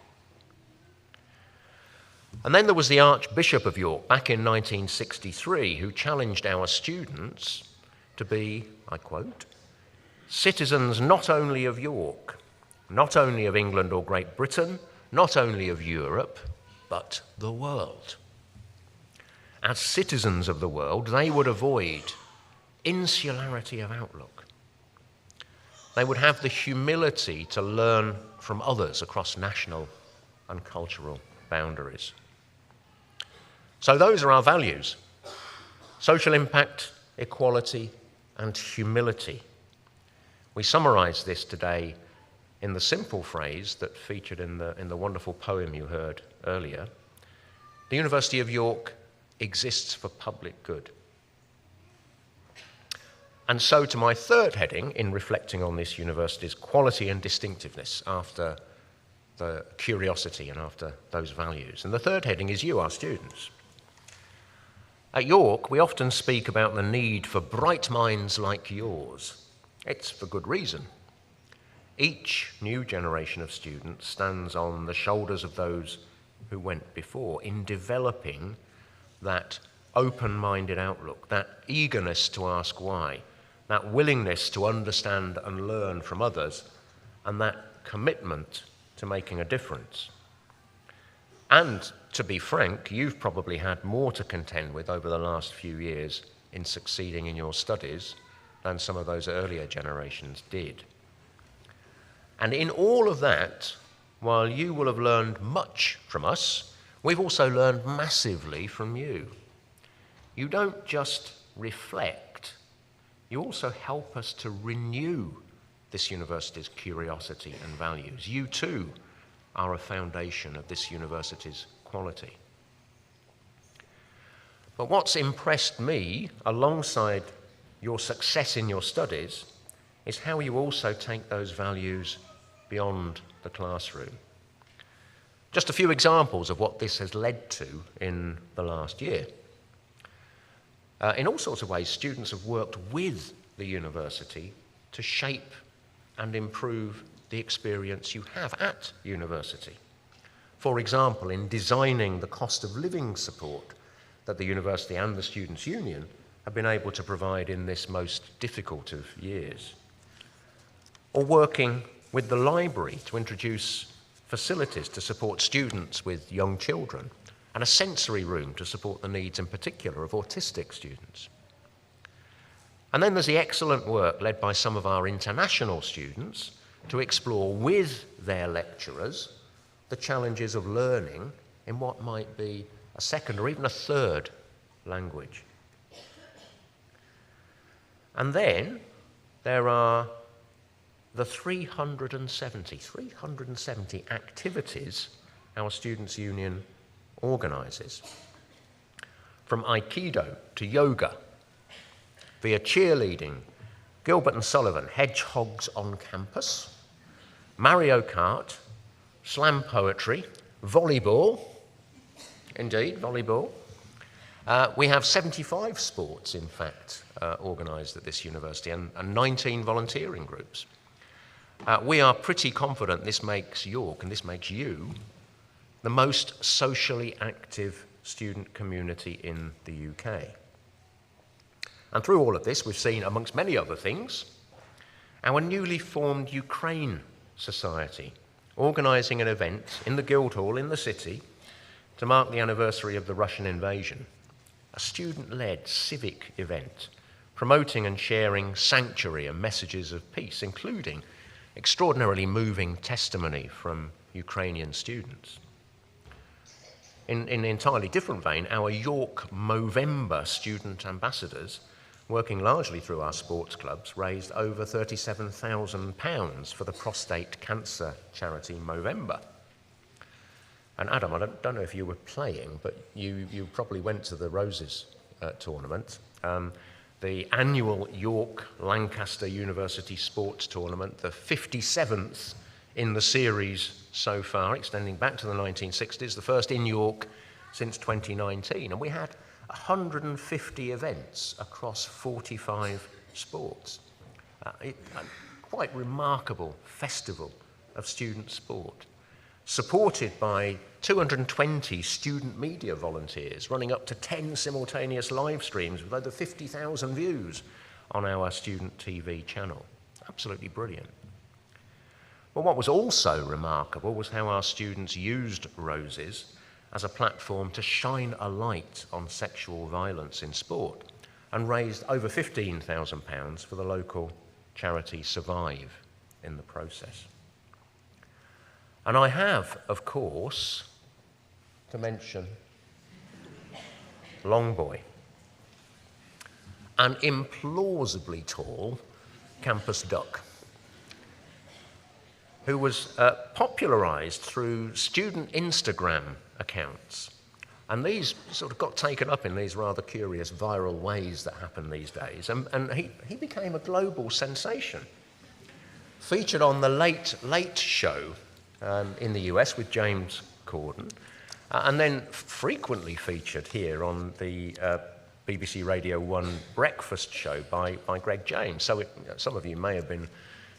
And then there was the Archbishop of York back in 1963 who challenged our students to be, I quote, citizens not only of York, not only of England or Great Britain, not only of Europe, but the world. As citizens of the world, they would avoid insularity of outlook. They would have the humility to learn from others across national and cultural boundaries. So those are our values: social impact, equality, and humility. We summarize this today in the simple phrase that featured in the wonderful poem you heard earlier. The University of York exists for public good. And so to my third heading in reflecting on this university's quality and distinctiveness after the curiosity and after those values. And the third heading is you, our students. At York, we often speak about the need for bright minds like yours. It's for good reason. Each new generation of students stands on the shoulders of those who went before in developing that open-minded outlook, that eagerness to ask why, that willingness to understand and learn from others, and that commitment to making a difference. And to be frank, you've probably had more to contend with over the last few years in succeeding in your studies than some of those earlier generations did. And in all of that, while you will have learned much from us, we've also learned massively from you. You don't just reflect, you also help us to renew this university's curiosity and values. You too are a foundation of this university's quality. But what's impressed me, alongside your success in your studies, is how you also take those values beyond the classroom. Just a few examples of what this has led to in the last year. In all sorts of ways, students have worked with the university to shape and improve the experience you have at university. For example, in designing the cost of living support that the university and the Students' Union have been able to provide in this most difficult of years. Or working with the library to introduce facilities to support students with young children, and a sensory room to support the needs in particular of autistic students. And then there's the excellent work led by some of our international students to explore with their lecturers the challenges of learning in what might be a second or even a third language. And then there are the 370 activities our Students' Union organises. From Aikido to yoga, via cheerleading, Gilbert and Sullivan, hedgehogs on campus, Mario Kart, slam poetry, volleyball, indeed, volleyball. We have 75 sports, in fact, organised at this university and 19 volunteering groups. We are pretty confident this makes York, and this makes you, the most socially active student community in the UK. And through all of this, we've seen, amongst many other things, our newly formed Ukraine Society organising an event in the Guildhall in the city to mark the anniversary of the Russian invasion, a student-led civic event promoting and sharing sanctuary and messages of peace, including extraordinarily moving testimony from Ukrainian students. In an entirely different vein, our York Movember student ambassadors, working largely through our sports clubs, raised over £37,000 for the prostate cancer charity Movember. And Adam, I don't know if you were playing, but you probably went to the Roses tournament, the annual York Lancaster University Sports Tournament, the 57th in the series so far, extending back to the 1960s, the first in York since 2019. And we had 150 events across 45 sports. A quite remarkable festival of student sport, supported by 220 student media volunteers, running up to 10 simultaneous live streams with over 50,000 views on our student TV channel. Absolutely brilliant. But what was also remarkable was how our students used Roses as a platform to shine a light on sexual violence in sport and raised over £15,000 for the local charity Survive in the process. And I have, of course, to mention Longboy, an implausibly tall campus duck who was popularised through student Instagram accounts. And these sort of got taken up in these rather curious viral ways that happen these days. And he became a global sensation. Featured on the Late Late Show in the US with James Corden, and then frequently featured here on the BBC Radio 1 breakfast show by Greg James. So some of you may have been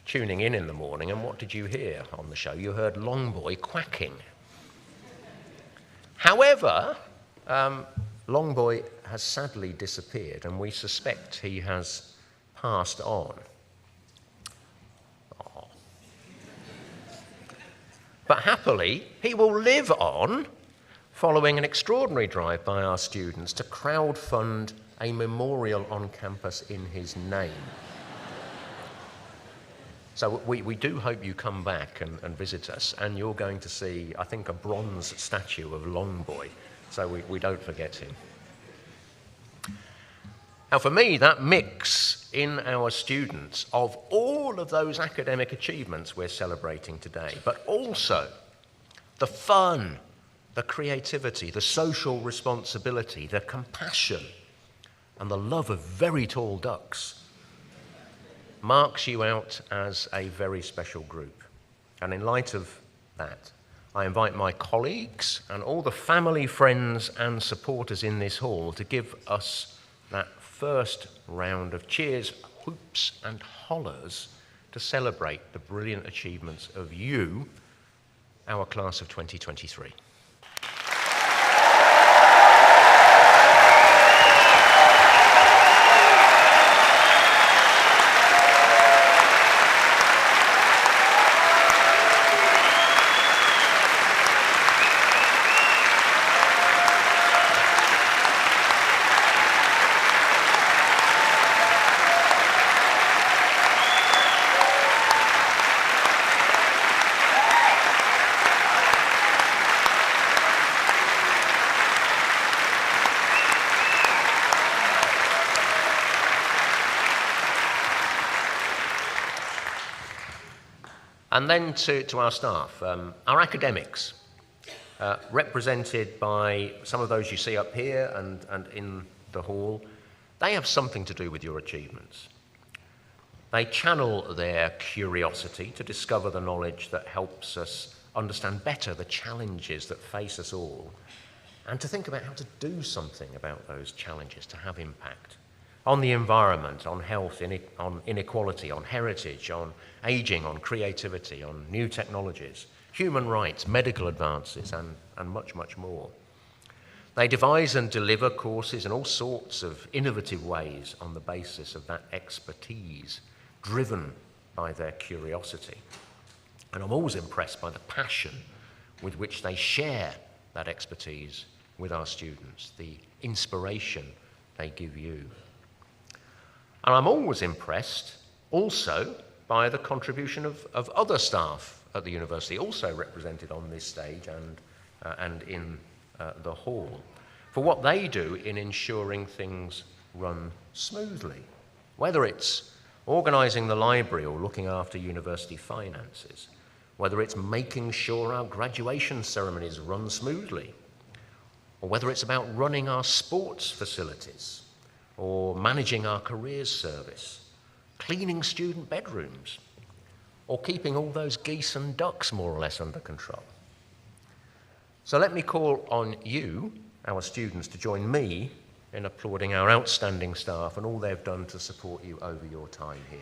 tuning in the morning, and what did you hear on the show? You heard Longboy quacking. However, Longboy has sadly disappeared, and we suspect he has passed on. But happily, he will live on following an extraordinary drive by our students to crowdfund a memorial on campus in his name. So we do hope you come back and visit us, and you're going to see, I think, a bronze statue of Longboy, so we don't forget him. Now for me, that mix in our students of all of those academic achievements we're celebrating today, but also the fun, the creativity, the social responsibility, the compassion, and the love of very tall ducks marks you out as a very special group. And in light of that, I invite my colleagues and all the family, friends and supporters in this hall to give us that first round of cheers, whoops and hollers to celebrate the brilliant achievements of you, our class of 2023. And then to our staff, our academics, represented by some of those you see up here and in the hall, they have something to do with your achievements. They channel their curiosity to discover the knowledge that helps us understand better the challenges that face us all, and to think about how to do something about those challenges to have impact on the environment, on health, on inequality, on heritage, on aging, on creativity, on new technologies, human rights, medical advances, and much, much more. They devise and deliver courses in all sorts of innovative ways on the basis of that expertise, driven by their curiosity. And I'm always impressed by the passion with which they share that expertise with our students, the inspiration they give you. And I'm always impressed also by the contribution of other staff at the university, also represented on this stage and in the hall, for what they do in ensuring things run smoothly, whether it's organising the library or looking after university finances, whether it's making sure our graduation ceremonies run smoothly, or whether it's about running our sports facilities, or managing our careers service, cleaning student bedrooms, or keeping all those geese and ducks more or less under control. So let me call on you, our students, to join me in applauding our outstanding staff and all they've done to support you over your time here.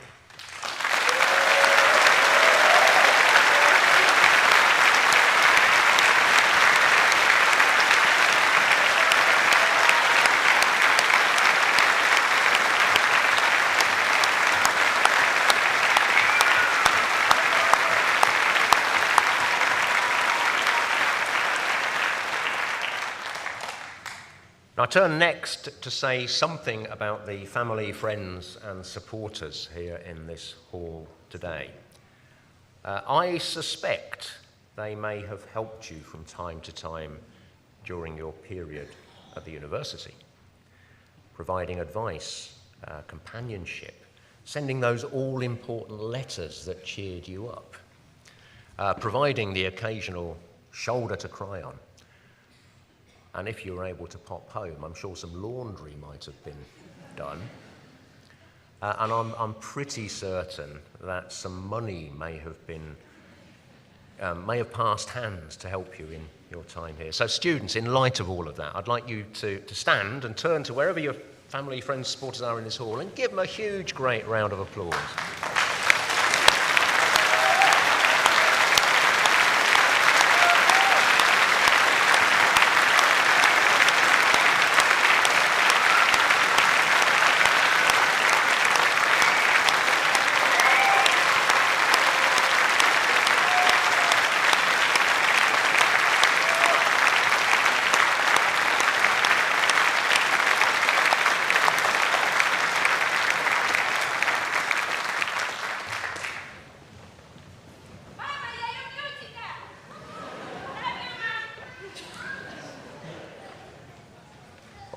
I turn next to say something about the family, friends and supporters here in this hall today. I suspect they may have helped you from time to time during your period at the university, providing advice, companionship, sending those all-important letters that cheered you up, providing the occasional shoulder to cry on. And if you were able to pop home, I'm sure some laundry might have been done. And I'm pretty certain that some money may have passed hands to help you in your time here. So students, in light of all of that, I'd like you to stand and turn to wherever your family, friends, supporters are in this hall and give them a huge, great round of applause.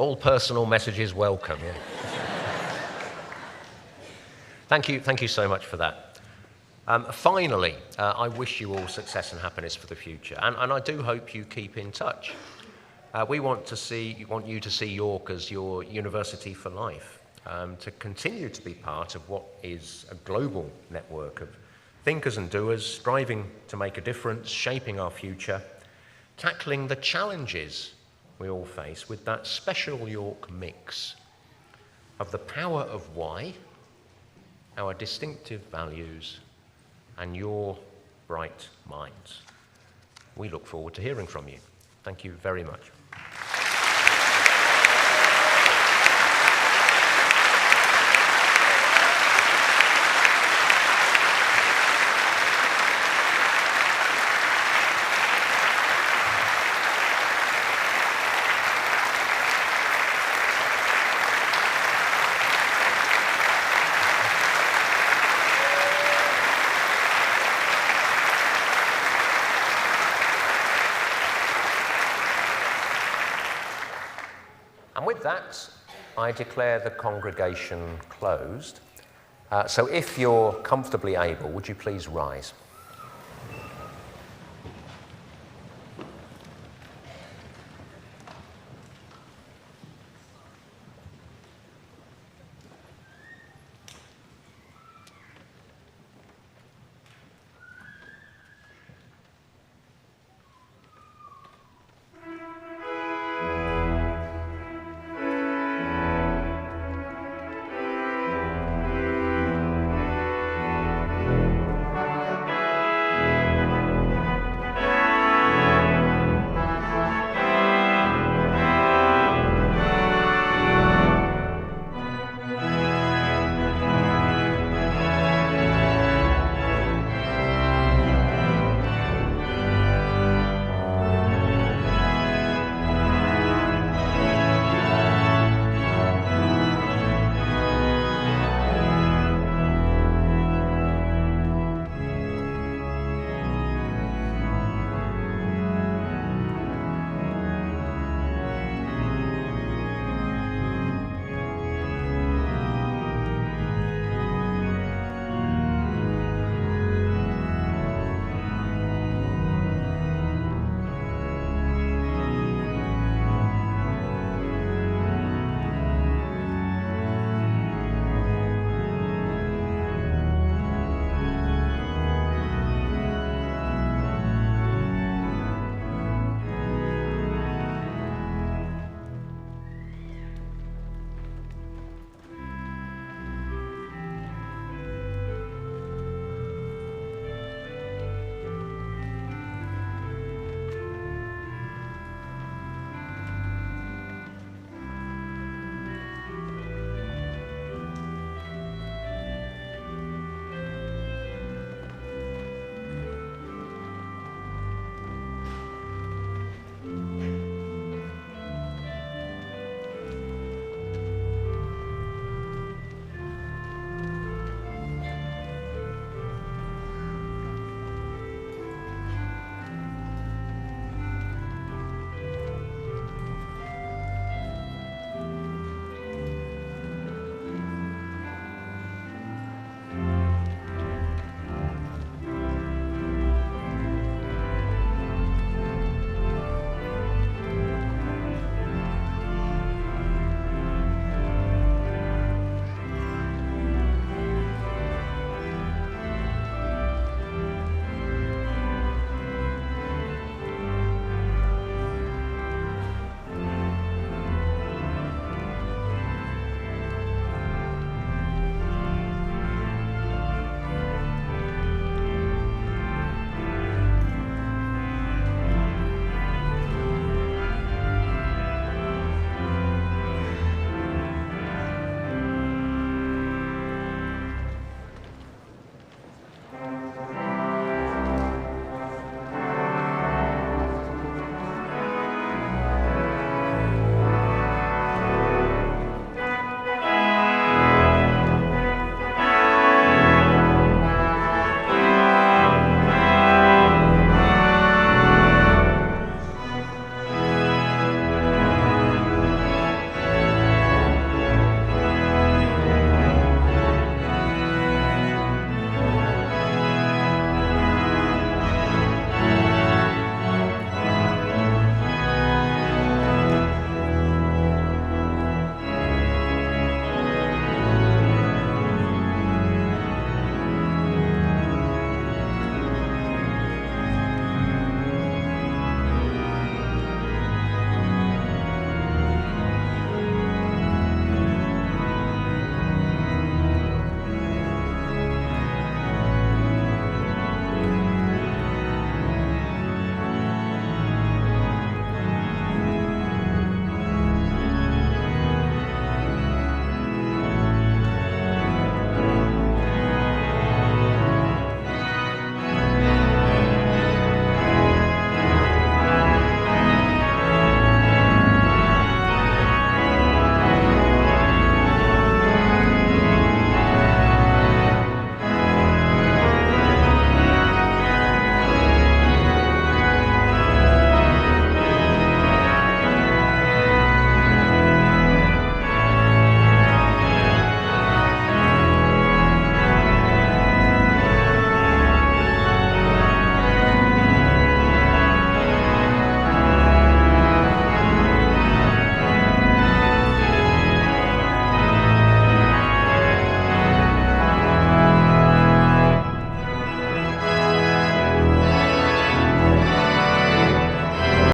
all personal messages welcome. Yeah. Thank you so much for that. Finally, I wish you all success and happiness for the future, and I do hope you keep in touch. We want you to see York as your university for life, to continue to be part of what is a global network of thinkers and doers striving to make a difference, shaping our future, tackling the challenges we all face with that special York mix of the power of why, our distinctive values, and your bright minds. We look forward to hearing from you. Thank you very much. And with that, I declare the congregation closed. So if you're comfortably able, would you please rise?